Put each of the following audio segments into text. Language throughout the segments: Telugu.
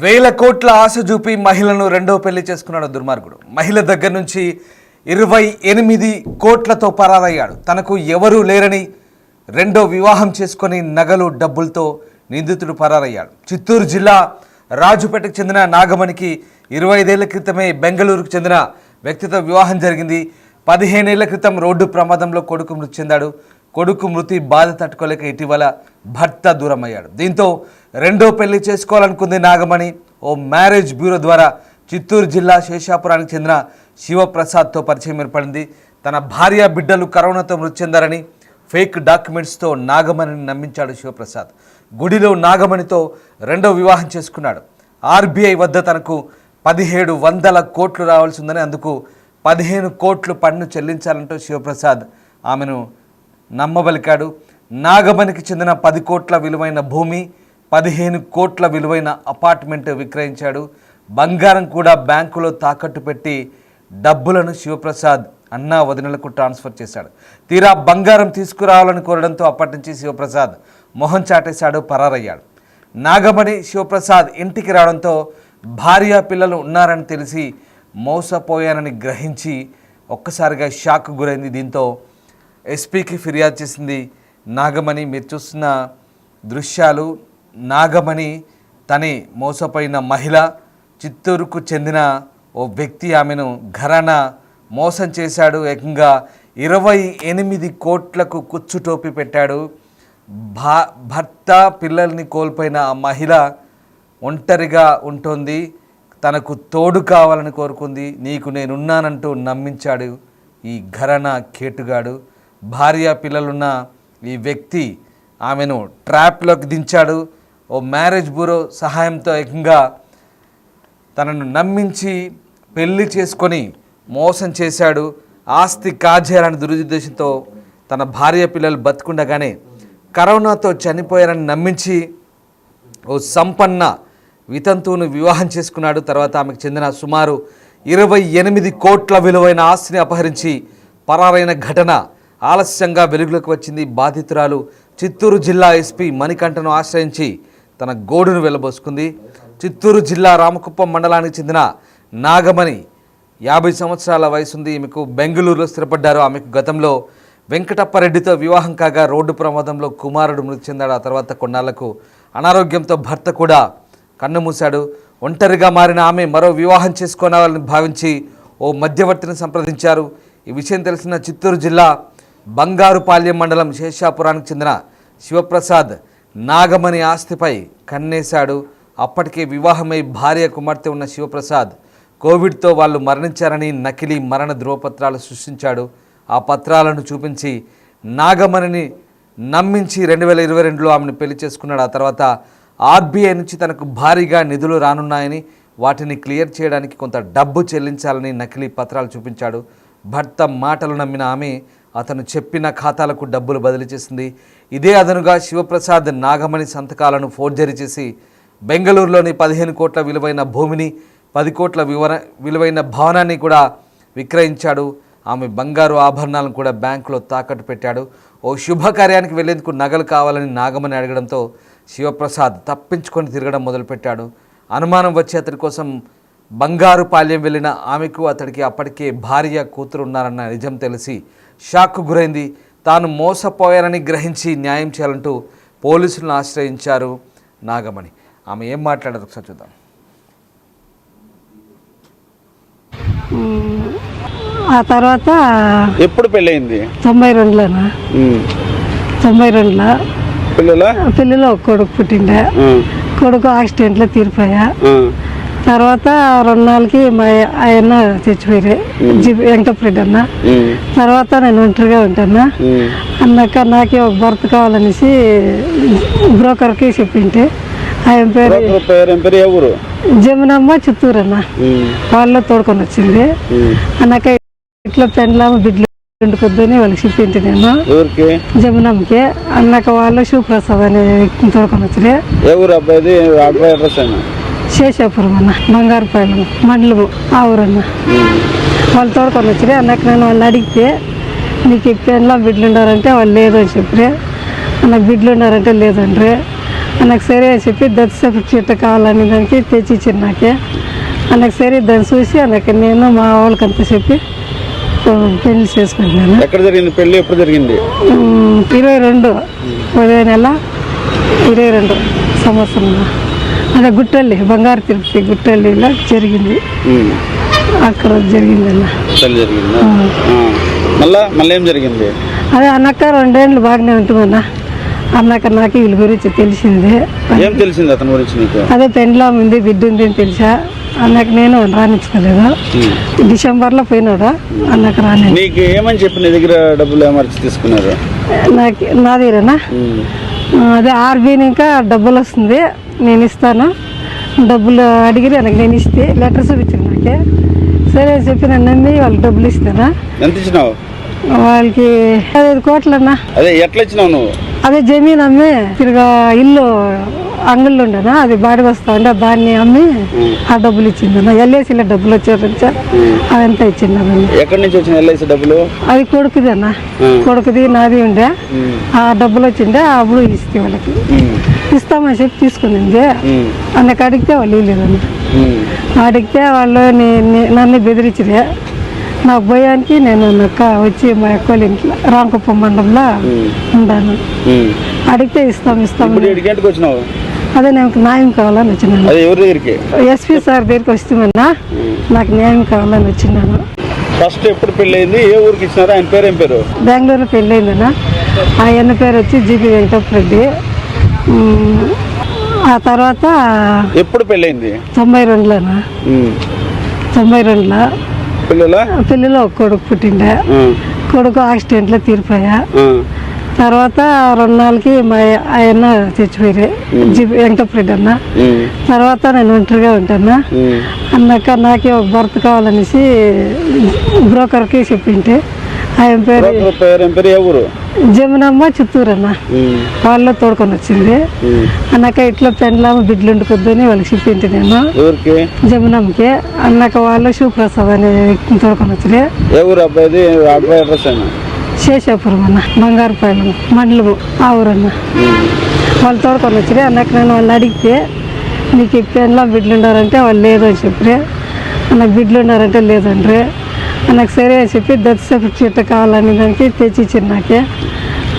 వేల కోట్ల ఆశ చూపి మహిళను రెండో పెళ్లి చేసుకున్నాడు దుర్మార్గుడు. మహిళ దగ్గర నుంచి 28 కోట్లతో పరారయ్యాడు. తనకు ఎవరూ లేరని రెండో వివాహం చేసుకొని నగలు డబ్బులతో నిందితుడు పరారయ్యాడు. చిత్తూరు జిల్లా రాజుపేటకు చెందిన నాగమణికి 25 ఏళ్ల క్రితమే బెంగళూరుకు చెందిన వ్యక్తితో వివాహం జరిగింది. 15 ఏళ్ల క్రితం రోడ్డు ప్రమాదంలో కొడుకు మృతి చెందాడు. కొడుకు మృతి బాధ తట్టుకోలేక ఇటీవల భర్త దూరమయ్యాడు. దీంతో రెండో పెళ్లి చేసుకోవాలనుకుంది నాగమణి. ఓ మ్యారేజ్ బ్యూరో ద్వారా చిత్తూరు జిల్లా శేషాపురానికి చెందిన శివప్రసాద్తో పరిచయం ఏర్పడింది. తన భార్య బిడ్డలు కరోనాతో మృతి చెందారని ఫేక్ డాక్యుమెంట్స్తో నాగమణిని నమ్మించాడు శివప్రసాద్. గుడిలో నాగమణితో రెండో వివాహం చేసుకున్నాడు. ఆర్బీఐ వద్ద తనకు 1700 కోట్లు రావాల్సి ఉందని, అందుకు 15 కోట్లు పన్ను చెల్లించాలంటూ శివప్రసాద్ ఆమెను నమ్మబలికాడు. నాగమణికి చెందిన 10 కోట్ల విలువైన భూమి, 15 కోట్ల విలువైన అపార్ట్మెంట్ విక్రయించాడు. బంగారం కూడా బ్యాంకులో తాకట్టు పెట్టి డబ్బులను శివప్రసాద్ అన్నా వదినలకు ట్రాన్స్ఫర్ చేశాడు. తీరా బంగారం తీసుకురావాలని కోరడంతో అప్పటి నుంచి శివప్రసాద్ మొహం చాటేశాడు, పరారయ్యాడు. నాగమణి శివప్రసాద్ ఇంటికి రావడంతో భార్య పిల్లలు ఉన్నారని తెలిసి మోసపోయానని గ్రహించి ఒక్కసారిగా షాక్ గురైంది. దీంతో ఎస్పీకి ఫిర్యాదు చేసింది నాగమణి. మీరు చూస్తున్న దృశ్యాలు, నాగమణి తనే మోసపోయిన మహిళ. చిత్తూరుకు చెందిన ఓ వ్యక్తి ఆమెను ఘరానా మోసం చేశాడు. ఏకంగా 28 కోట్లకు కుచ్చుటోపి పెట్టాడు. భర్త పిల్లల్ని కోల్పోయిన ఆ మహిళ ఒంటరిగా ఉంటుంది. తనకు తోడు కావాలని కోరుకుంది. నీకు నేనున్నానంటూ నమ్మించాడు ఈ ఘరానా కేటుగాడు. భార్య పిల్లలున్న ఈ వ్యక్తి ఆమెను ట్రాప్లోకి దించాడు. ఓ మ్యారేజ్ బ్యూరో సహాయంతో ఏకంగా తనను నమ్మించి పెళ్లి చేసుకొని మోసం చేశాడు. ఆస్తి కాజేయాలని దురుద్దేశంతో తన భార్య పిల్లలు బతుకుండగానే కరోనాతో చనిపోయారని నమ్మించి ఓ సంపన్న వితంతువును వివాహం చేసుకున్నాడు. తర్వాత ఆమెకు చెందిన సుమారు 28 కోట్ల విలువైన ఆస్తిని అపహరించి పరారైన ఘటన ఆలస్యంగా వెలుగులోకి వచ్చింది. బాధితురాలు చిత్తూరు జిల్లా ఎస్పీ మణికంఠను ఆశ్రయించి తన గోడును వెళ్లబోసుకుంది. చిత్తూరు జిల్లా రామకుప్పం మండలానికి చెందిన నాగమణి 50 సంవత్సరాల వయసుంది. ఈమెకు బెంగళూరులో స్థిరపడ్డారు. ఆమెకు గతంలో వెంకటప్పరెడ్డితో వివాహం కాగా రోడ్డు ప్రమాదంలో కుమారుడు మృతి చెందాడు. ఆ తర్వాత కొన్నాళ్లకు అనారోగ్యంతో భర్త కూడా కన్నుమూశాడు. ఒంటరిగా మారిన ఆమె మరో వివాహం చేసుకోవాలని భావించి ఓ మధ్యవర్తిని సంప్రదించారు. ఈ విషయం తెలిసిన చిత్తూరు జిల్లా బంగారుపాళ్యం మండలం శేషాపురానికి చెందిన శివప్రసాద్ నాగమణి ఆస్తిపై కన్నేశాడు. అప్పటికే వివాహమై భార్య కుమార్తె ఉన్న శివప్రసాద్ కోవిడ్తో వాళ్ళు మరణించారని నకిలీ మరణ ధ్రువపత్రాలు సృష్టించాడు. ఆ పత్రాలను చూపించి నాగమణిని నమ్మించి 2022లో ఆమెను పెళ్లి చేసుకున్నాడు. ఆ తర్వాత ఆర్బీఐ నుంచి తనకు భారీగా నిధులు రానున్నాయని, వాటిని క్లియర్ చేయడానికి కొంత డబ్బు చెల్లించాలని నకిలీ పత్రాలు చూపించాడు. భర్త మాటలు నమ్మిన ఆమె అతను చెప్పిన ఖాతాలకు డబ్బులు బదిలీ చేసింది. ఇదే అదనుగా శివప్రసాద్ నాగమణి సంతకాలను ఫోర్జరీ చేసి బెంగళూరులోని 15 కోట్ల విలువైన భూమిని, 10 కోట్ల విలువైన భవనాన్ని కూడా విక్రయించాడు. ఆమె బంగారు ఆభరణాలను కూడా బ్యాంకులో తాకట్టు పెట్టాడు. ఓ శుభకార్యానికి వెళ్లేందుకు నగలు కావాలని నాగమణి అడగడంతో శివప్రసాద్ తప్పించుకొని తిరగడం మొదలుపెట్టాడు. అనుమానం వచ్చి అతడి కోసం బంగారుపాళ్యం వెళ్ళిన ఆమెకు అతడికి అప్పటికే భార్య కూతురు ఉన్నారన్న నిజం తెలిసి షాక్కు గురైంది. తాను మోసపోయానని గ్రహించి న్యాయం చేయాలంటూ పోలీసులను ఆశ్రయించారు నాగమణి. ఆమె ఏం మాట్లాడారు ఒకసారి చూద్దాం. ఆ తర్వాత ఎప్పుడు పెళ్ళయింది? 92లోనా? 92లో పిల్లలు ఒక కొడుకు పుట్టిండే. కొడుకు యాక్సిడెంట్లో తీరిపోయా. తర్వాత 2 నెలలకి మా ఆయన చచ్చిపోయారు, వెంకటరెడ్డి అన్న. తర్వాత నేను ఒంటరిగా ఉంటాను అన్నాక నాకే ఒక భర్త కావాలనేసి బ్రోకర్కి చెప్పింటే ఆయన పేరు జమునమ్మ, చిత్తూరు అన్న. వాళ్ళలో తోడుకొని వచ్చింది. అన్నాక ఇట్లా పెండ్లామ బిడ్డలు వండుకొద్దని వాళ్ళకి చెప్పింటి నేను జమునమ్మకి. అన్నాక వాళ్ళు శివప్రసాద్ అనే వ్యక్తిని తోడుకొని వచ్చింది. శేషాపురం అన్న, బంగారుపాలెం మండలము ఆ ఊరన్న. వాళ్ళు తోడుకొని వచ్చి అన్నాక నేను వాళ్ళని అడిగితే నీకు పెళ్ళ బిడ్డలు ఉండారంటే వాళ్ళు లేదు అని చెప్పి, నాకు బిడ్డలు ఉన్నారంటే లేదండ్రి. నాకు సరే అని చెప్పి డెత్ సర్టిఫికేట్ కావాలని దానికి తెచ్చి ఇచ్చారు నాకే. నాకు సరే దాన్ని చూసి నాకు నేను మా వాళ్ళకంతా చెప్పి పెళ్లి చేసుకుంటున్నాను. ఎక్కడ జరిగింది పెళ్లి? ఎప్పుడు జరిగింది? 22 నెల 22 సంవత్సరంలో. అదే గుట్టల్లి, బంగారు తిరుపతి గుట్టల్లిలో జరిగింది. అక్కడ జరిగిందన్న. మళ్ళీ ఏం జరిగింది? అదే అన్నక్క 2 ఏళ్ళు బాగానే ఉంటుందన్న. అన్నాక నాకు వీళ్ళ గురించి తెలిసింది. ఏం తెలిసింది అతని గురించి నీకు? అదే పెండ్లా ఉంది, బిడ్డ ఉంది అని తెలిసా. అన్నకు నేను రాణించుకోలేదు. డిసెంబర్లో పోయినాడు. అన్నకు రాని. నీకు ఏమని చెప్పి నీ దగ్గర డబ్బులు ఏమర్చి తీసుకున్నారు? నా దగ్గరనా అదే ఆర్బీని ఇంకా డబ్బులు వస్తుంది, నేను ఇస్తాను డబ్బులు అడిగిరి. నాకు నేను ఇస్తే లెటర్ చూపించాను నాకే. సరే చెప్పి నన్ను నమ్మి వాళ్ళకి డబ్బులు ఇస్తానా. ఎంత ఇచ్చినావు వాళ్ళకి? 5 కోట్లన్నా. అదే ఎట్లా ఇచ్చినావు నువ్వు? అదే జమీన్ అమ్మి తిరిగా ఇల్లు అంగళ్ళు ఉండనా, అది బాడీ వస్తా ఉండే దాన్ని అమ్మి ఆ డబ్బులు ఇచ్చిందన్న. ఎల్ఐసిలో డబ్బులు వచ్చారంటే అదంతా ఇచ్చిందన్న. ఎక్కడి నుంచి వచ్చిన ఎల్ఐసి డబ్బులు? అది కొడుకుది అన్న, కొడుకుది నాది ఉండే. ఆ డబ్బులు వచ్చిండే అప్పుడు ఇస్తే వాళ్ళకి ఇస్తామని చెప్పి తీసుకుంది. అన్నకు అడిగితే వాళ్ళు ఇవ్వలేదన్న. అడిగితే వాళ్ళు నన్ను బెదిరించరే. నాకు భయానికి నేను అక్క వచ్చి మా అక్కల ఇంట్లో రాంకుప్పం మండలంలో ఉన్నాను. అడిగితే ఇస్తాం. అదే నాకు న్యాయం కావాలని వచ్చినాను. ఎస్పీ సార్ దగ్గరికి వస్తామన్నా, నాకు న్యాయం కావాలని వచ్చినాను. ఫస్ట్ ఎప్పుడు పెళ్ళైంది? ఏ ఊరికి ఇచ్చినారు? ఆయన పేరు ఏం పేరు? బెంగళూరులో పెళ్ళయిందన్న. ఆయన పేరు వచ్చి జీబీ వెంకటరెడ్డి. ఆ తర్వాత ఎప్పుడు పెళ్ళైంది? 92లోనా. 92లో పిల్లలు ఒక కొడుకు పుట్టిండే. కొడుకు యాక్సిడెంట్లో తీరిపోయా. తర్వాత 2 నెలలకి మా ఆయన చచ్చిపోయారు, వెంకటరెడ్డి అన్న. తర్వాత నేను ఒంటరిగా ఉంటాను. అన్నాక నాకే ఒక భర్త కావాలనేసి బ్రోకర్కి చెప్పింటే ఆయన పేరు జమునమ్మ, చిత్తూరు అన్న. వాళ్ళు తోడుకొని వచ్చింది. అన్నాక ఇట్లా పెండ్లామ బిడ్డలు ఉండుకొద్దని వాళ్ళకి చెప్పింటి నేను జమునమ్మకి. అన్నాక వాళ్ళు శివప్రసాద్ అనే వ్యక్తిని తోడుకొని వచ్చింది. శేషాపురం అన్న, బంగారుపాలెం మండలము ఆ ఊరన్న. వాళ్ళు తోడుకొని వచ్చింది. అన్నాక నేను వాళ్ళని అడిగితే నీకు పెండ్లామ బిడ్డలు ఉండారంటే వాళ్ళు లేదని చెప్పి, నాకు బిడ్డలు ఉండారంటే లేదండ్రి. నాకు సరే అని చెప్పి డెత్ సర్టిఫికేట్ కావాలని దానికి తెచ్చి ఇచ్చారు నాకే.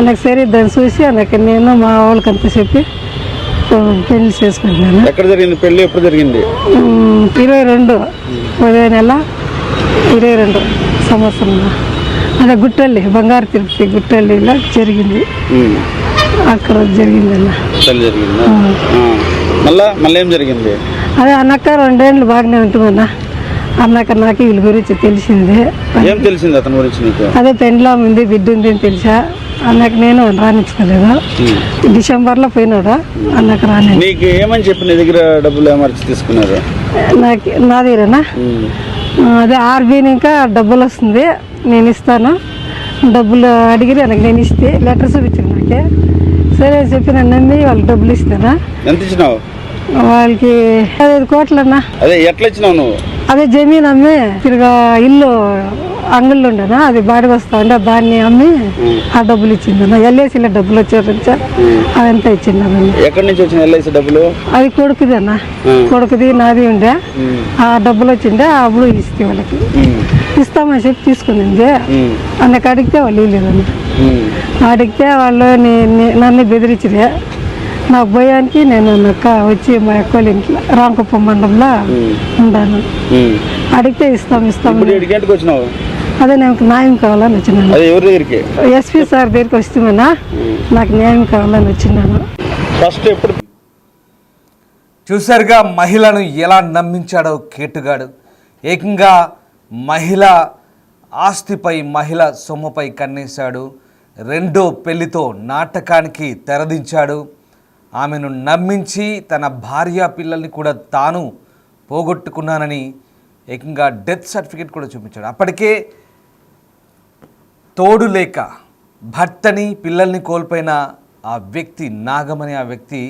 నాకు సరే దాన్ని చూసి నేను మా వాళ్ళకంతా చెప్పి పెళ్లి చేసుకుంటున్నాను. ఎక్కడ జరిగింది పెళ్లి? ఎప్పుడు జరిగింది? 22 నెల 22 సంవత్సరంలో. అదే గుట్టల్లి, బంగారు తిరుపతి గుట్టల్లిలో జరిగింది. అక్కడ జరిగిందన్న. మళ్ళీ ఏం జరిగింది? అదే అన్నక్క 2 ఏళ్ళు బాగానే ఉంటుందన్న. అన్నాక నాకు వీళ్ళ గురించి తెలిసింది. ఏం తెలిసింది అతని గురించి నీకు? అదే పెండ్లా ఉంది, బిడ్డ ఉంది అని తెలిసా. అన్నకు నేను రాణించుకోలేదు. డిసెంబర్లో పోయినాడు. అన్నకు రాని. నీకు ఏమని చెప్పి నీ దగ్గర డబ్బులు ఏమర్చి తీసుకున్నారు? నా దగ్గరనా అదే ఆర్బీని ఇంకా డబ్బులు వస్తుంది, నేను ఇస్తాను డబ్బులు అడిగిరి. నాకు నేను ఇస్తే లెటర్ చూపించాను నాకే. సరే చెప్పి నన్ను నమ్మి వాళ్ళకి డబ్బులు ఇస్తానా. ఎంత ఇచ్చినావు వాళ్ళకి? 5 కోట్లన్నా. అదే ఎట్లా ఇచ్చినావు నువ్వు? అదే జమీన్ అమ్మి తిరిగా ఇల్లు అంగళ్ళు ఉండనా, అది బాడీ వస్తా ఉండే దాన్ని అమ్మి ఆ డబ్బులు ఇచ్చిందన్న. ఎల్ఐసిలో డబ్బులు వచ్చారంటే అదంతా ఇచ్చిందన్న. ఎక్కడి నుంచి వచ్చిన ఎల్ఐసి డబ్బులు? అది కొడుకుది అన్న, కొడుకుది నాది ఉండే. ఆ డబ్బులు వచ్చిండే అప్పుడు ఇస్తే వాళ్ళకి ఇస్తామని చెప్పి తీసుకుంది. అన్నకు అడిగితే వాళ్ళు ఇవ్వలేదన్న. అడిగితే వాళ్ళు నన్ను బెదిరించరే. నాకు భయానికి నేను అక్క వచ్చి మా అక్కల ఇంట్లో రాంకుప్పం మండలంలో ఉన్నాను. అడిగితే ఇస్తాం. అదే నాకు న్యాయం కావాలని వచ్చినాను. ఎస్పీ సార్ దగ్గరికి వస్తామన్నా, నాకు న్యాయం కావాలని వచ్చినాను. చూసారుగా మహిళను ఎలా నమ్మించాడో కేటుగాడు. ఏకంగా మహిళ ఆస్తిపై, మహిళ సొమ్ముపై కన్నేశాడు. 2వ పెళ్లితో నాటకానికి తెరదించాడు. ఆమెను నమ్మించి తన భార్య పిల్లల్ని కూడా తాను పోగొట్టుకున్నానని ఏకంగా డెత్ సర్టిఫికేట్ కూడా చూపించాడు. అప్పటికే తోడు లేక భర్తని పిల్లల్ని కోల్పోయిన ఆ వ్యక్తి, నాగమని ఆ వ్యక్తి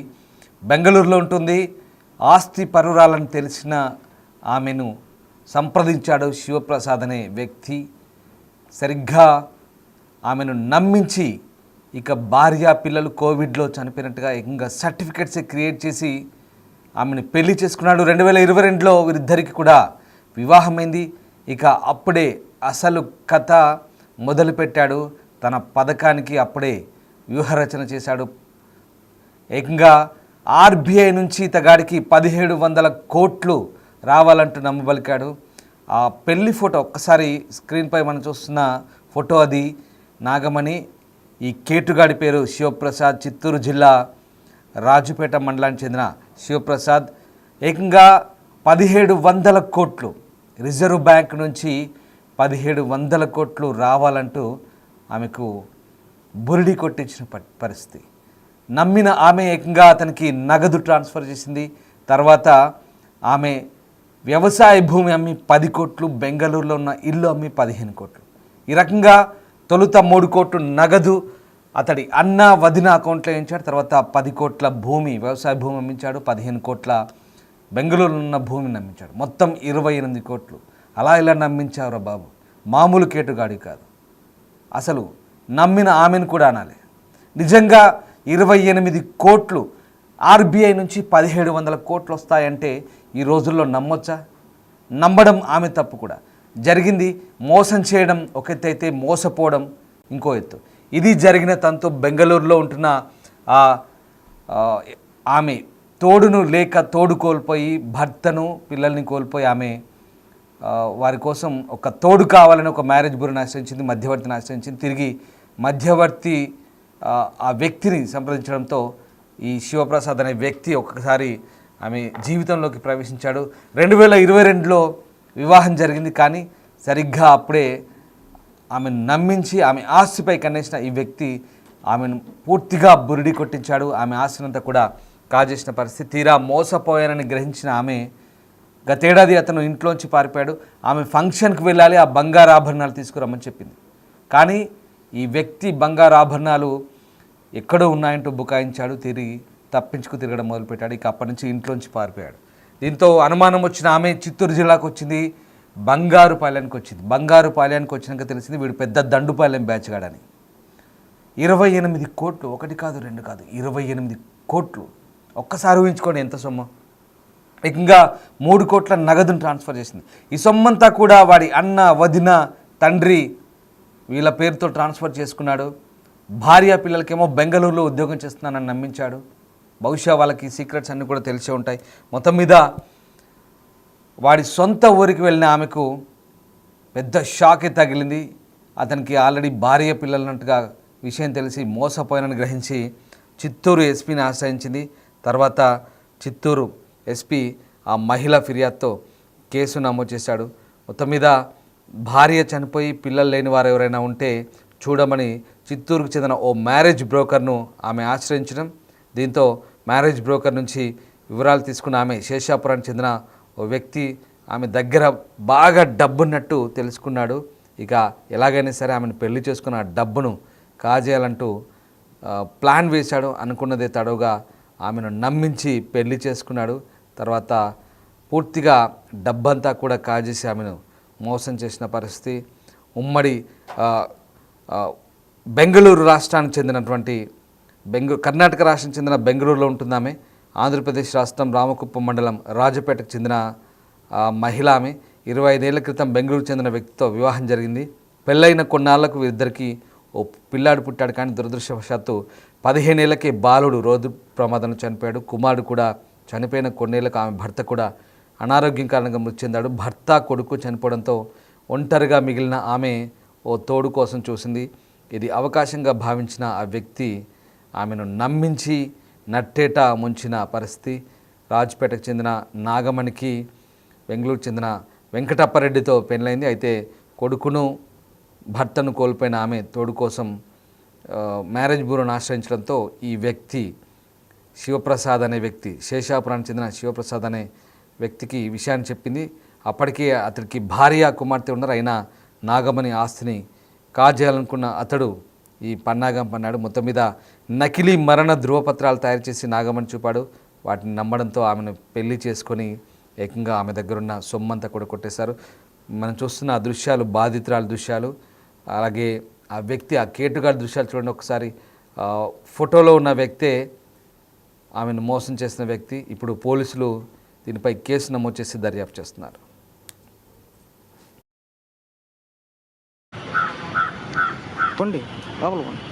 బెంగళూరులో ఉంటుంది. ఆస్తి పరురాలని తెలిసిన ఆమెను సంప్రదించాడు శివప్రసాద్ అనే వ్యక్తి. సరిగ్గా ఆమెను నమ్మించి ఇక భార్య పిల్లలు కోవిడ్లో చనిపోయినట్టుగా ఏకంగా సర్టిఫికెట్స్ క్రియేట్ చేసి ఆమెను పెళ్లి చేసుకున్నాడు. 2022లో వీరిద్దరికి కూడా వివాహమైంది. ఇక అప్పుడే అసలు కథ మొదలుపెట్టాడు. తన పథకానికి అప్పుడే వ్యూహరచన చేశాడు. ఏకంగా ఆర్బీఐ నుంచి ఇతగాడికి 1700 కోట్లు రావాలంటూ నమ్మబలికాడు. ఆ పెళ్లి ఫోటో ఒక్కసారి స్క్రీన్పై మనం చూస్తున్న ఫోటో, అది నాగమణి. ఈ కేటుగాడి పేరు శివప్రసాద్, చిత్తూరు జిల్లా రాజుపేట మండలానికి చెందిన శివప్రసాద్. ఏకంగా 1700 కోట్లు రిజర్వ్ బ్యాంక్ నుంచి 1700 కోట్లు రావాలంటూ ఆమెకు బురిడి కొట్టించిన పరిస్థితి. నమ్మిన ఆమె ఏకంగా అతనికి నగదు ట్రాన్స్ఫర్ చేసింది. తర్వాత ఆమె వ్యవసాయ భూమి అమ్మి 10 కోట్లు, బెంగళూరులో ఉన్న ఇల్లు అమ్మి 15 కోట్లు. ఈ రకంగా తొలుత 3 కోట్లు నగదు అతడి అన్న వదిన అకౌంట్లో వేయించాడు. తర్వాత 10 కోట్ల భూమి, వ్యవసాయ భూమి అమ్మించాడు. 15 కోట్ల బెంగళూరులో ఉన్న భూమిని నమ్మించాడు. మొత్తం 28 కోట్లు. అలా ఇలా నమ్మించావురా బాబు, మామూలు కేటుగాడి కాదు. అసలు నమ్మిన ఆమెను కూడా అనాలి. నిజంగా 28 కోట్లు ఆర్బీఐ నుంచి 1700 కోట్లు వస్తాయంటే ఈ రోజుల్లో నమ్మొచ్చా? నమ్మడం ఆమె తప్పు కూడా. జరిగింది మోసం చేయడం ఒక ఎత్తు అయితే మోసపోవడం ఇంకో ఎత్తు. ఇది జరిగిన తనతో బెంగళూరులో ఉంటున్న ఆమె తోడును లేక తోడు కోల్పోయి భర్తను పిల్లల్ని కోల్పోయి ఆమె వారి కోసం ఒక తోడు కావాలని ఒక మ్యారేజ్ బ్యూరోని ఆశ్రయించింది, మధ్యవర్తిని ఆశ్రయించింది. తిరిగి మధ్యవర్తి ఆ వ్యక్తిని సంప్రదించడంతో ఈ శివప్రసాద్ అనే వ్యక్తి ఒక్కసారి ఆమె జీవితంలోకి ప్రవేశించాడు. 2022లో వివాహం జరిగింది. కానీ సరిగ్గా అప్పుడే ఆమెను నమ్మించి ఆమె ఆస్తిపై కన్నేసిన ఈ వ్యక్తి ఆమెను పూర్తిగా బురిడి కొట్టించాడు. ఆమె ఆస్తినంతా కూడా కాజేసిన పరిస్థితి. తీరా మోసపోయానని గ్రహించిన ఆమె గతేడాది అతను ఇంట్లోంచి పారిపోయాడు. ఆమె ఫంక్షన్కి వెళ్ళాలి, ఆ బంగారు ఆభరణాలు తీసుకురమ్మని చెప్పింది. కానీ ఈ వ్యక్తి బంగారు ఆభరణాలు ఎక్కడో ఉన్నాయంటూ బుకాయించాడు. తిరిగి తప్పించుకు తిరగడం మొదలుపెట్టాడు. ఇక అప్పటి నుంచి ఇంట్లోంచి పారిపోయాడు. దీంతో అనుమానం వచ్చిన ఆమె చిత్తూరు జిల్లాకు వచ్చింది, బంగారుపాలెంకి వచ్చింది. బంగారుపాలెంకి వచ్చినాక తెలిసింది వీడు పెద్ద దండుపాలెం బ్యాచ్గాడని. 28 కోట్లు, ఒకటి కాదు రెండు కాదు, 28 కోట్లు. ఒక్కసారి ఊహించుకోండి ఎంత సొమ్ము. ఏకంగా 3 కోట్ల నగదును ట్రాన్స్ఫర్ చేసింది. ఈ సొమ్మంతా కూడా వాడి అన్న, వదిన, తండ్రి వీళ్ళ పేరుతో ట్రాన్స్ఫర్ చేసుకున్నాడు. భార్య పిల్లలకేమో బెంగళూరులో ఉద్యోగం చేస్తున్నానని నమ్మించాడు. బహుశా వాళ్ళకి సీక్రెట్స్ అన్నీ కూడా తెలిసే ఉంటాయి. మొత్తం మీద వాడి సొంత ఊరికి వెళ్ళిన ఆమెకు పెద్ద షాకే తగిలింది. అతనికి ఆల్రెడీ భార్య పిల్లలన్నట్టుగా విషయం తెలిసి మోసపోయానని గ్రహించి చిత్తూరు ఎస్పీని ఆశ్రయించింది. తర్వాత చిత్తూరు ఎస్పీ ఆ మహిళ ఫిర్యాదుతో కేసు నమోదు చేశాడు. మొత్తం మీద భార్య చనిపోయి పిల్లలు లేని వారు ఎవరైనా ఉంటే చూడమని చిత్తూరుకు చెందిన ఓ మ్యారేజ్ బ్రోకర్ను ఆమె ఆశ్రయించడం. దీంతో మ్యారేజ్ బ్రోకర్ నుంచి వివరాలు తీసుకున్న ఆమె శేషాపురానికి చెందిన ఓ వ్యక్తి ఆమె దగ్గర బాగా డబ్బున్నట్టు తెలుసుకున్నాడు. ఇక ఎలాగైనా సరే ఆమెను పెళ్లి చేసుకున్న ఆ డబ్బును కాజేయాలంటూ ప్లాన్ వేశాడు. అనుకున్నదే తడవుగా ఆమెను నమ్మించి పెళ్లి చేసుకున్నాడు. తర్వాత పూర్తిగా డబ్బంతా కూడా కాజేసి ఆమెను మోసం చేసిన పరిస్థితి. ఉమ్మడి బెంగళూరు రాష్ట్రానికి చెందినటువంటి కర్ణాటక రాష్ట్రం చెందిన బెంగళూరులో ఉంటుంది ఆమె. ఆంధ్రప్రదేశ్ రాష్ట్రం రామకుప్పం మండలం రాజపేటకు చెందిన మహిళ ఆమె. 25 ఏళ్ల క్రితం బెంగళూరు చెందిన వ్యక్తితో వివాహం జరిగింది. పెళ్ళైన కొన్నాళ్లకు వీరిద్దరికీ ఓ పిల్లాడు పుట్టాడు. కానీ దురదృష్టవశాత్తు 15 ఏళ్లకే బాలుడు రోడ్డు ప్రమాదంలో చనిపోయాడు. కుమారుడు కూడా చనిపోయిన కొన్నేళ్లకు ఆమె భర్త కూడా అనారోగ్యం కారణంగా మృతి చెందాడు. భర్త, కొడుకు చనిపోవడంతో ఒంటరిగా మిగిలిన ఆమె ఓ తోడు కోసం చూసింది. ఇది అవకాశంగా భావించిన ఆ వ్యక్తి ఆమెను నమ్మించి నట్టేట ముంచిన పరిస్థితి. రాజపేటకు చెందిన నాగమణికి బెంగళూరు చెందిన వెంకటప్పరెడ్డితో పెళ్ళైంది. అయితే కొడుకును భర్తను కోల్పోయిన ఆమె తోడు కోసం మ్యారేజ్ బ్యూరోను ఆశ్రయించడంతో ఈ వ్యక్తి శివప్రసాద్ అనే వ్యక్తి, శేషాపురానికి చెందిన శివప్రసాద్ అనే వ్యక్తికి ఈ విషయాన్ని చెప్పింది. అప్పటికే అతడికి భార్య, కుమార్తె ఉన్నారు. అయినా నాగమణి ఆస్తిని కాజేయాలనుకున్న అతడు ఈ పన్నాగం పన్నాడు. మొత్తం మీద నకిలీ మరణ ధృవపత్రాలు తయారు చేసి నాగమణి చూపాడు. వాటిని నమ్మడంతో ఆమెను పెళ్లి చేసుకొని ఏకంగా ఆమె దగ్గరున్న సొమ్మంతా కూడా కొట్టేశారు. మనం చూస్తున్న ఆ దృశ్యాలు బాధితురాల దృశ్యాలు, అలాగే ఆ వ్యక్తి ఆ కేటుగాడి దృశ్యాలు చూడండి ఒకసారి. ఫోటోలో ఉన్న వ్యక్తే ఆమెను మోసం చేసిన వ్యక్తి. ఇప్పుడు పోలీసులు దీనిపై కేసు నమోదు చేసి దర్యాప్తు చేస్తున్నారు. పండి లోపల పండి.